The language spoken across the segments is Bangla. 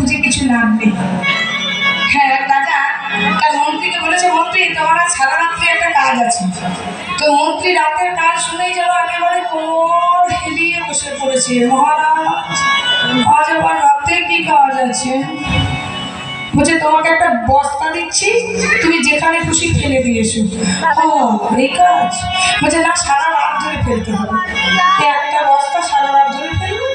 খুঁজে কিছু লাভ নেই। হ্যাঁ, রাজা তার মন্ত্রীকে বলেছে, মন্ত্রী তোমার আজ সারা রাত্রে একটা কাজ আছে। তো মন্ত্রী রাতের কাজ শুনেই যেন একেবারে কোমর হেলিয়ে বসে পড়েছে। মহারাজ, আজ আবার রাত্রে কি কাজ আছে? বলছে তোমাকে একটা বস্তা দিচ্ছি, তুমি যেখানে খুশি ফেলে দিয়েছো। ও এই কাজ? বলছে না, সারা রাত ধরে ফেলতে হবে। একটা বস্তা সারা রাত ধরে ফেলবে?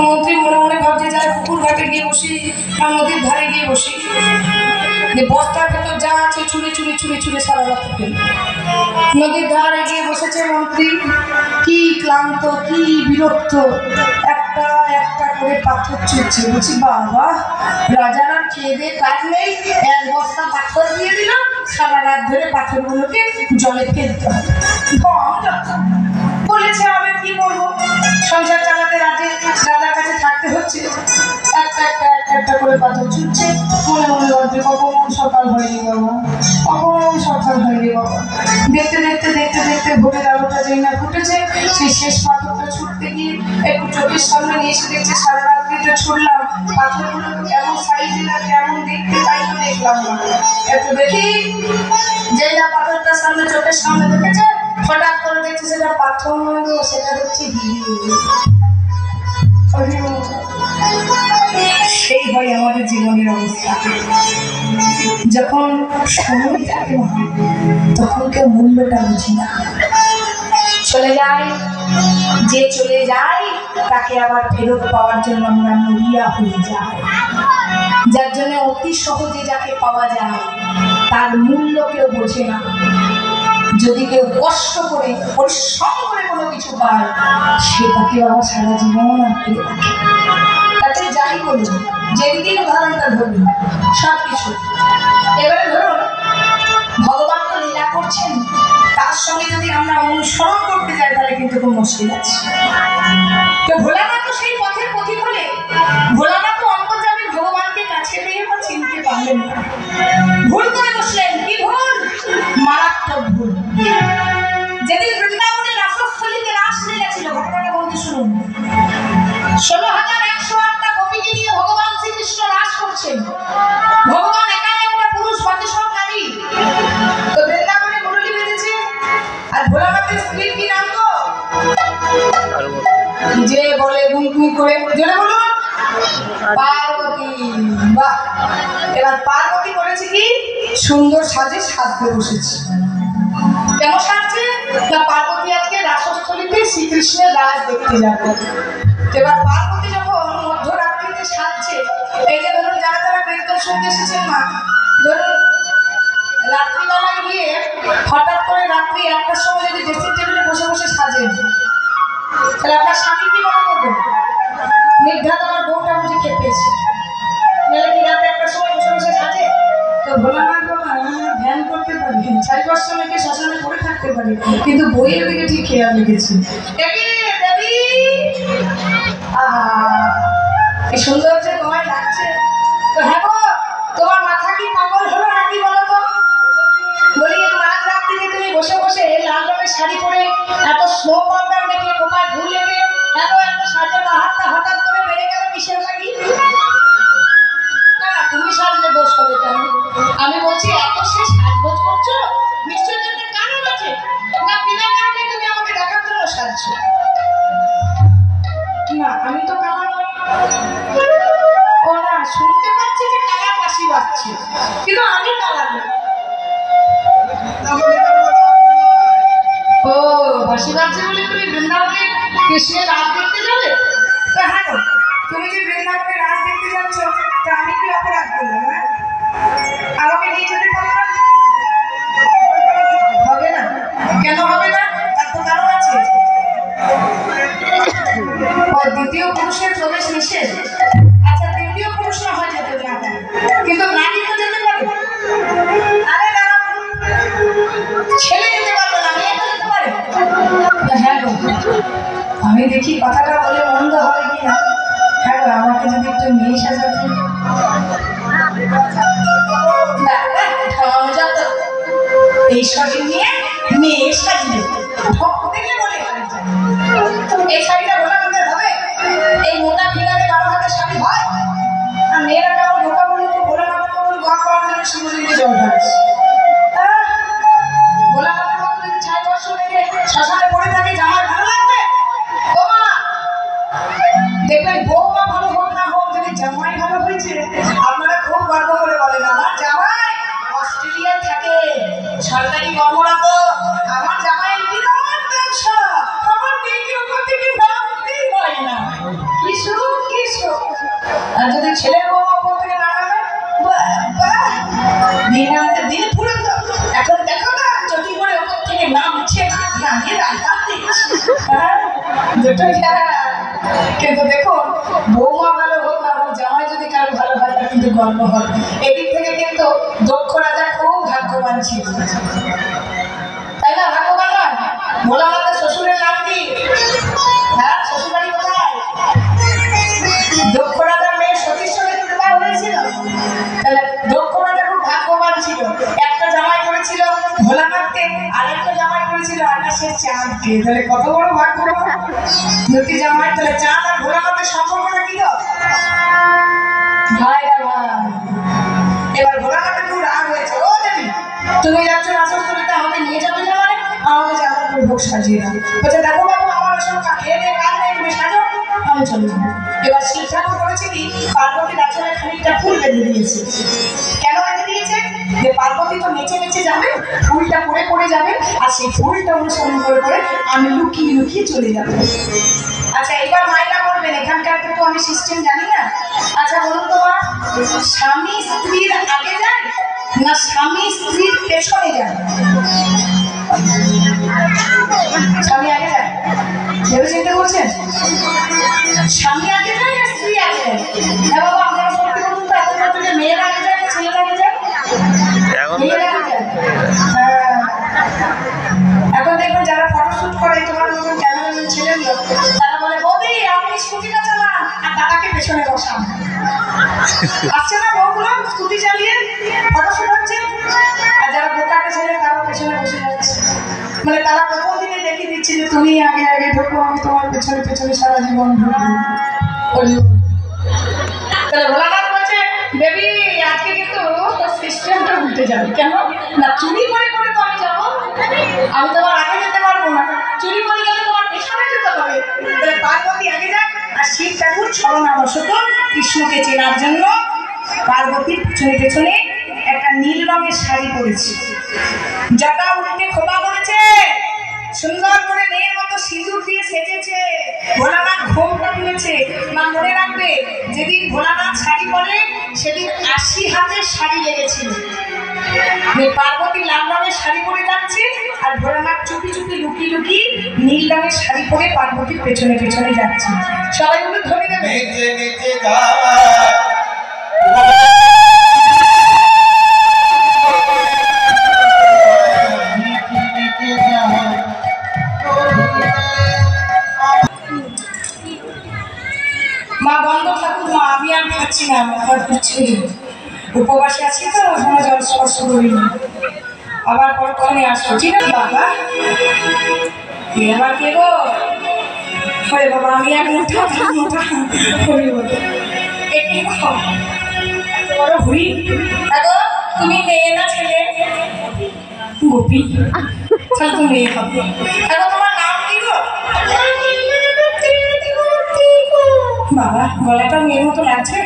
মন্ত্রী মনে মনে ভাবছে যাই পুকুর ঘাটে গিয়ে বসি বা নদীর ধারে গিয়ে বসি, বস্তার ভেতর যা আছে চুরি চুরি চুরি চুরি সারা রাত ফেলবে। নদীর ধারে গিয়ে বসেছে মন্ত্রী, কি ক্লান্ত, কি বিরক্ত, একটা একটা করে পাথর ছুটছে। বলছি বাবা, রাজার আর খেয়ে দিয়ে কাজ নেই, এক বস্তা পাথর দিয়ে দিল, সারা রাত ধরে পাথরগুলোকে জলে ফেলতে হবে। বলেছে আমি কি বলবো, সংসার চালাতে রাজার কাছে থাকতে হচ্ছে। একটা একটা একটা একটা করে পাথর ছুটছে, মনে মনে ভাবছে কখন সকাল হয়নি বাবা, কখন সকাল হয়নি বাবা। দেখতে দেখতে দেখতে দেখতে ভোরের আলোটা যেই না ফুটেছে, সেই শেষ পাথরটা ছুটতে গিয়ে একটু চোখের সামনে নিয়ে এসে দেখছে সারা রাত্রিটা ছুটলাম, পাথরগুলো কেমন সাইজে না কেমন দেখতে তাই তো দেখলাম না। একটু দেখি, যেই না পাথরটার সামনে চোখের সামনে দেখেছে, হঠাৎ করে দেখছে সেটা পাথর নয়, সেটা দেখছি সেই হয় আমাদের জীবনের অবস্থা। যখন সময় থাকে তখন কেউ মূল্যটা বুঝি না, চলে যায়। যে চলে যায় তাকে আবার ফেরত পাওয়ার জন্য আমরা মরিয়া হয়ে যাই। যার জন্য অতি সহজে যাকে পাওয়া যায় তার মূল্য কেউ বোঝে না। যদি কেউ কষ্ট করে পরিশ্রম করে কোনো কিছু পায়, সেটাকে আবার সারা জীবন আটকে রাখে। তাতে যাই বলুন, যেদিন উদাহরণটা ধরুন সব কিছু। এবারে ধরুন ভগবান তো লীলা করছেন, তার সঙ্গে যদি আমরা অনুসরণ করতে যাই তাহলে কিন্তু খুব মুশকিল আছে। তো ভোলানাথ তো সেই পথের পথিক হলে, ভোলানাথ তো অন্তর্যামী ভগবানকে কাছে পেয়ে বা চিনতে পারলেন না, ভুল করে বসলেন। কি ভুল? মারাত্মক ভুল। যেদিন বৃন্দাবনের রাসস্থলীতে রাসলীলা ছিল, ঘটনাটা বলতে শুনুন। 16,108টা গোপীকে নিয়ে ভগবান শ্রীকৃষ্ণ রাস করছেন। ভগবান একাই একটা পুরুষ, বাকি সব নারী। তো বৃন্দাবনে মুরলী বেজেছে, আর ভোলানাথের স্ত্রীর কি নাম গো? যে বলে গুনগুন করে, জোরে বলুন, পার্বতী। বাহ! এবার পার্বতী করেছে কি, সুন্দর সাজে সাজতে বসেছে। কেমন সাজছে না, পার্বতী আজকে রাসস্থলীতে শ্রীকৃষ্ণের রাস দেখতে যাবে। এবার পার্বতী যখন মধ্যরাত্রিতে সাজছে, এই যে ধরুন যারা যারা কীর্তন শুনতে এসেছেন মা, ধরুন রাত্রিবেলায় গিয়ে হঠাৎ করে রাত্রি 1টার সময় যদি ড্রেসিং টেবিলে বসে বসে সাজেন, তাহলে আপনার স্বামী কি মনে করবেন? নির্ঘাত আমার বউটা বুঝে খেপেছে। নাহলে কি রাত 1টার সময় বসে বসে সাজে? তো ভোলানাথ ধ্যান করতে পারি, 4-5 সময়কে শ্মশানে পড়ে থাকতে পারি, কিন্তু বইয়ের দিকে ঠিক খেয়াল রেখেছি। এই সৌন্দর্য তোমায় লাগছে তো? হ্যাঁ গো, তোমার মাথা কি পাগল হলো নাকি বলো তো? বলি রাত রাত্রিতে তুমি বসে বসে লাল রঙের শাড়ি পরে, এত স্নো পাউডার মেখে, কোথায় ভুল লেগে, এত সাজে বাহারটা হঠাৎ করে বেড়ে গেল কিসের লাগি? না, তুমি সাজলে দোষ হবে কেন? আমি বলছি এত সে সাজগোজ করছো, নিশ্চয়ই একটা কারণ আছে। না, বিনা কারণে তুমি আমাকে দেখার জন্য সাজছো। না, আমি তো কালা নই। ও না, শুনতে পাচ্ছি যে কালা বাঁশি বাজছে, কিন্তু আমি কালা নই। ও বাঁশি বাজছে বলে তুমি বৃন্দাবনে কৃষ্ণের রাস দেখতে যাবে? তো হ্যাঁ, তুমি যে বৃন্দাবনে রাস দেখতে যাচ্ছ, তা আমি কি অপরাধ করলাম? হ্যাঁ, আমাকে নিয়ে যেতে পারো না? হবে না। কেন হবে না? তার তো কারণ আছে। দ্বিতীয় পুরুষের প্রবেশ নিষেধ। আচ্ছা, তৃতীয় পুরুষ না হয় যেতে না পারে, কিন্তু নারী তো যেতে পারে। আরে দাঁড়া, ছেলে যেতে পারবে না, মেয়ে তো যেতে পারে। হ্যাঁ গো, আমি দেখি কথাটা বলে মন্দ হবে কি না। হ্যাঁ গো, আমাকে যদি একটু মেয়ে সাজাতে। এই শরীর নিয়ে মেয়ে সাজবে, দেখলে বলে এই শাড়িটা ভোলানাথের হবে? এই মোটা ফিগারে 12 হাতের শাড়ি হয়? হয়েছে আপনারা খুব গর্ব করে বলেন আমার জামাই অস্ট্রেলিয়ায় থাকে, সরকারি কর্মরত। আমার জামাইয়ের বিরাট ব্যবসা, আমার মেয়েকে ওখান থেকে নামতেই হয় না। কি সুখ কি সুখ। আর যদি ছেলের বউ ওপর থেকে নামাবে দিন পুরো তো। এখন দেখো না চটি করে ওপর থেকে নামছে, নামিয়ে রান্না দুটো। কিন্তু দেখুন বৌমা ভালো হোক না হোক, জামাই যদি কারো ভালো হয় তা কিন্তু গর্ব হয়। এদিক থেকে কিন্তু দক্ষ রাজা খুব ভাগ্যবান ছিল, তাই না? ভাগ্যবান নয়? ভোলানাথের শ্বশুরের নাম কি? হ্যাঁ, শ্বশুরবাড়ি কোথায়? দক্ষ রাজার মেয়ে সতীর সঙ্গে বিবাহ হয়েছিল। তাহলে দক্ষ রাজা খুব ভাগ্যবান ছিল। একটা জামাই করেছিল ভোলানাথকে, আর একটা জামাই করেছিল আকাশের চাঁদকে। তাহলে কত বড় ভাগ্যবান দুটি জামাই। তাহলে চাঁদ আর ভোলানাথের সম্পর্কটা কি হয়? ভাই ভাই। এবার ভোলানাথের খুব রাগ হয়েছে। ও দেবী, তুমি যাচ্ছ আসানসোলেতে, আমাকে নিয়ে যাবে না? মানে আমাকে যাওয়ার করে ভোগ সাজিয়ে দাও। বলছে দেখো বাবু, আমার ওসব খেয়ে দিয়ে কাজ নেই, তুমি সাজো, আমি চলে যাবো। এবার শিব ঠাকুর করেছে কি, পার্বতীর আচলে খানিকটা ফুল বেঁধে দিয়েছে। কেন বেঁধে দিয়েছে? যে পার্বতী তো নেচে নেচে যাবে, ফুলটা পড়ে পড়ে যাবে, আর সেই ফুলটা অনুসরণ করে করে আমি লুকিয়ে লুকিয়ে চলে যাবো। আচ্ছা, এবার মাইনা করবেন, এখানকার তো আমি সিস্টেম জানি না। আচ্ছা বলুন তো মা, স্বামী স্ত্রীর আগে যায় না স্বামী স্ত্রীর পেছনে যায়? স্বামী আগে যায়? ভেবে চিন্তা করছেন? স্বামী আগে যায় না স্ত্রী আগে যায়? হ্যাঁ বাবা, আপনারা সত্যি বলুন তো, এখন থেকে মেয়ের আগে যায় না ছেলের আগে যায়? মেয়ের আগে যায়। এখন দেখবেন যারা ফটোশুট করে, তোমার মতন ক্যামেরাম্যান ছেলেগুলো, তারা বলে বৌদি আপনি স্কুটিটা চালান আর দাদাকে পেছনে বসান। আসছে না বউগুলো স্কুটি চালিয়ে ফটোশুট হচ্ছে, আর যারা বোকাটা ছেলে তারা পেছনে বসে যাচ্ছে। মানে তারা প্রথম দিনে দেখিয়ে দিচ্ছে যে তুমি আগে আগে ঢোকো, আমি তোমার পেছনে পেছনে সারা জীবন ঢুকবো। তাহলে ভোলানাথ বলছে বেবি আজকে কিন্তু সিস্টেমটা উল্টে যাবে। কেন না, চুরি করে করে তো আমি যাবো, আমি তোমার আগে যেতে পারবো না, চুরি করে গেলে তোমার পেছনে যেতে হবে। পার্বতী আগে যাক, আর শিব ঠাকুর ছলনাবশত কৃষ্ণকে চেনার জন্য পার্বতীর পেছনে পেছনে একটা নীল রঙের শাড়ি পরেছে, জটা উল্টে খোপা করেছে, সুন্দর করে মেয়ের মতো সিঁদুর দিয়ে সেজেছে, ভোলানাথ ঘোমটা দিয়েছে। মা মনে রাখবে, যেদিন ভোলানাথ শাড়ি পরে সেদিন 80 হাতের শাড়ি লেগেছিল। পার্বতী লাল রঙের শাড়ি পরে যাচ্ছে, আর ভোলানাথ চুপি চুপি লুকিয়ে লুকিয়ে নীল রঙের শাড়ি পরে পার্বতীর পেছনে পেছনে যাচ্ছে। সবাই গুলো ধরে দেবে। মা বন্ধ ঠাকুর, মা আমি আর খাচ্ছি না, আমার করছি, উপবাসে আছি তো, এখনো জল স্পর্শ করিনি, আবার পর কমে আসবো। ঠিক আছে বাবা? এবার কে গো? হরে বাবা, আমি এক মোটা মোটা হরি বলি, বড় হরি। দেখো তুমি মেয়ে না ছেলে? গোপী। তাহলে তুমি মেয়ে হবে। দেখো তোমার নাম কি গো? বাবা, গলাটা মেয়ের মতো লাগছে।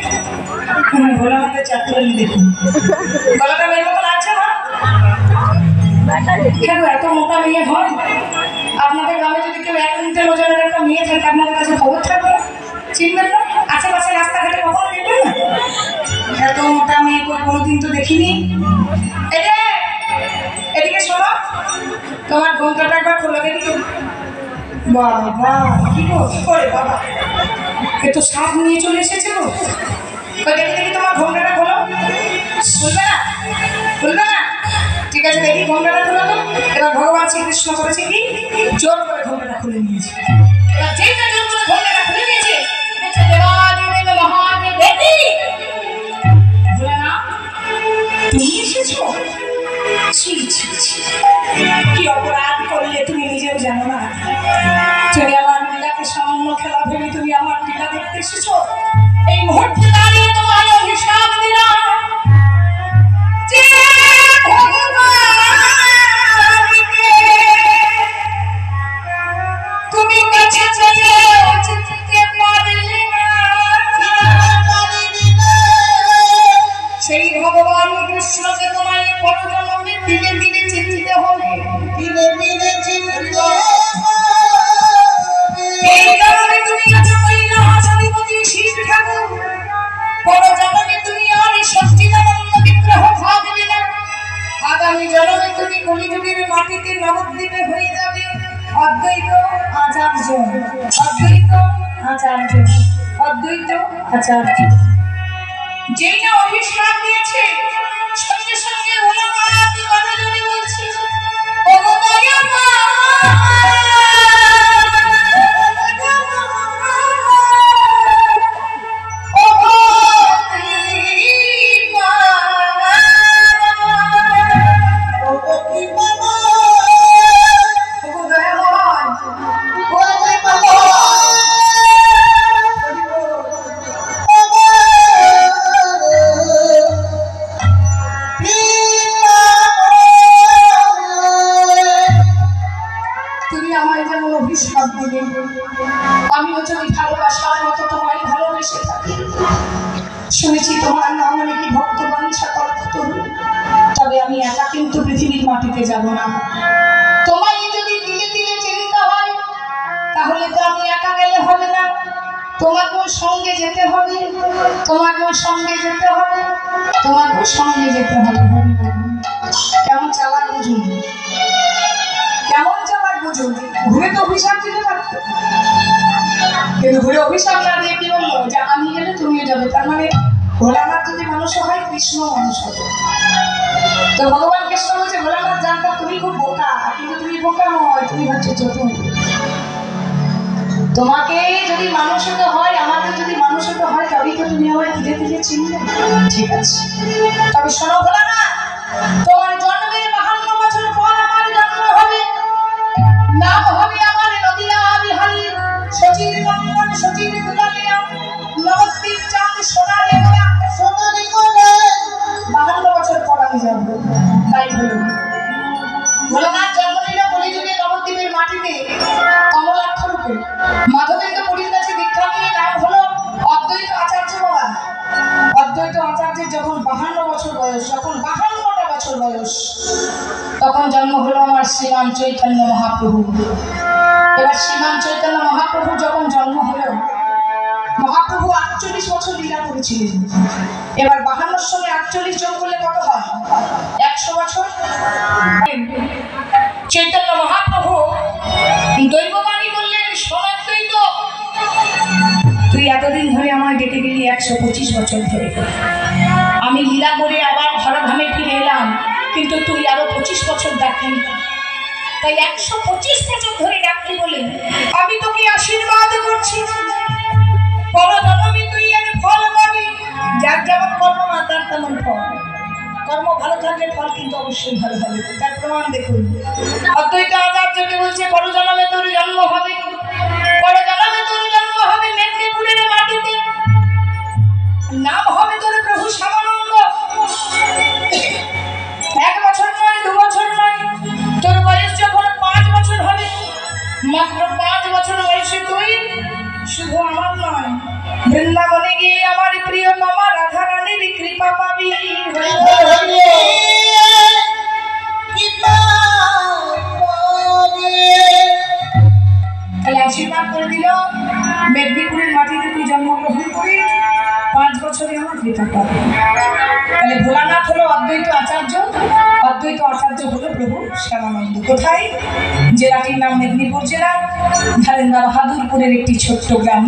গলা আমাদের চাকরি দেখুন, গলাটা মেয়ের মতো লাগছে না? কেন এত মোটা মেয়ে হয়? আপনাদের গ্রামে যদি কেউ 1 মিনিটের ওজনের একটা মেয়ে থাকে, আপনাদের কাছে খবর থাকবে? চিনবেন না? আশেপাশে রাস্তাঘাটে কখনো দেখবেন না? এত মোটা মেয়ে কোনোদিন তো দেখিনি। এদিকে শোনো, তোমার ঘোমটাটা একবার খোলা দেখি। বাবা কি করে বাবা, এ তো সাপ নিয়ে চলে এসেছে গো। দেখি দেখি তোমার ঘোমটাটা খোলো। খুলবে না? খুলবে না? ঠিক আছে, দেখি ঘোমটাটা খোলো তো। এবার ভগবান শ্রীকৃষ্ণ করেছে কি, জোর করে ঘোমটাটা খুলে নিয়েছে। এবার যেটা জোর করে ঘোমটাটা খুলে নিয়েছে, তুমি এসেছো? কি অপরাধ করলে তুমি নিজেও জানো না? তুমি আমার লীলাকে সামান্য খেলা ভেবে তুমি আমার লীলা দেখতে এসেছো। এই মুহূর্তে দাঁড়িয়ে তোমার অভিশাপ দিলাম যে ভগবানকে তুমি এই জন্মে তুমি আছো কৈলাস অধিপতি শিব ঠাকুর, পর জন্মে তুমি আর সচ্চিদানন্দ বিগ্রহ থাকবে না। আগামী জন্মে তুমি কলিযুগের মাটিতে নবদ্বীপে হয়ে যাবে অদ্বৈত আচার্য। অদ্বৈত আচার্য, অদ্বৈত আচার্য। যেই না অভিশাপ দিয়েছে, সঙ্গে সঙ্গে ওলামাত গণজনে বলছে, ও দয়ামা আমিও যদি ভালোবাসার মতো তোমায় ভালোবেসে থাকি, শুনেছি তোমার নাম নাকি ভক্ত বাঞ্ছা কল্পতরু, তবে আমি একা কিন্তু পৃথিবীর মাটিতে যাব না। তোমায় যদি দিলে দিলে চিন্তা হয়, তাহলে তো আমি একা গেলে হবে না, তোমাকেও সঙ্গে যেতে হবে, তোমাকেও সঙ্গে যেতে হবে, তোমাকেও সঙ্গে যেতে হবে। কেমন চালাক বুঝুন, কেমন চালাক বুঝুন। ঘুরে তো অভিশাপ দিতে পারতো, কিন্তু ঘুরে অভিশাপ না দিয়ে কি বললো যে আমি গেলে তুমিও যাবে। তার মানে ভোলানাথ যদি মানুষ হয়, কৃষ্ণ মানুষ হবে। তো ভগবান কৃষ্ণ বলছে, ভোলানাথ জানতো তুমি খুব বোকা, কিন্তু তুমি বোকা নয়, তুমি হচ্ছে চতুর। তোমাকে যদি মানুষ হতে হয়, আমাকে যদি মানুষ হতে হয়, তবেই তো তুমি আমার ধীরে ধীরে চিনবে। ঠিক আছে, তবে শোনো ভোলানাথ, তোমার জন্মের 52 বছর পর আমার জন্ম হবে। নাম হবে আমার নদিয়া বিহারী, সচির মঙ্গল সচির দুলালিয়া, নবদ্বীপ চাঁদ সোনারে সোনারে গোলে। 52 বছর পর আমি যাবো। তাই হলো ভোলানাথ জন্ম নিল কলিযুগে নবদ্বীপের মাটিতে কমলাক্ষ রূপে। মাধবেন্দ্র পুরীর কাছে দীক্ষা নিয়ে নাম হলো অদ্বৈত আচার্য বাবা। অদ্বৈত আচার্যের যখন 52 বছর বয়স, যখন 52টা বছর বয়স, তখন জন্ম হলো আমার শ্রীরাম চৈতন্য মহাপ্রভু। এবার শ্রীমান চৈতন্য মহাপ্রভু যখন জন্ম হলো, মহাপ্রভু 48 বছর লীলা করেছিলেন। এবার 52 সঙ্গে 48 যোগ করলে কত হয়? 100 বছর। চৈতন্য মহাপ্রভু দৈববাণী করলেন, সনাতন তো তুই এতদিন ধরে আমায় ডেকে গেলি 125 বছর ধরে, আমি লীলা করে আবার ধরাধামে ফিরে এলাম, কিন্তু তুই আরো 25 বছর ডাকলি, তাই 125 বছর ধরে ডাকলি বলে আমি তোকে আশীর্বাদ করছি। পরজন্মে তুই এর ফল পাবি, যার যেমন কর্ম না তার তেমন ফল। কর্ম ভালো থাকলে ফল কিন্তু অবশ্যই ভালো হবে, তার প্রমাণ দেখুন। অদ্বৈত আচার্যকে বলছে, পরজন্মে তোর জন্ম হবে, পরজন্মে তোর জন্ম হবে মেদিনীপুরের মাটিতে, নাম হবে তোর প্রভু শ্যামানন্দ। 1 বছর নয়, 2 বছর নয়, তোর বয়স যখন 5 বছর হবে, মাত্র 5 বছর বয়সে তুই শুধু আমার নয়, বৃন্দাবনে গিয়ে আমার প্রিয়তমা রাধা রানীর কৃপা পাবি। তাহলে আশীর্বাদ করে দিল, মেদিনীপুরের মাটিতে তুই জন্মগ্রহণ করে 5 বছরে আমার কৃপা পাবি। তাহলে ভোলানাথ হলো অদ্বৈত আচার্য, অদ্বৈত আচার্য হলো প্রভু শ্যামানন্দ। কোথায়? জেলাটির নাম মেদিনীপুর জেলা, বাহাদুরপুরের একটি ছোট্ট গ্রাম।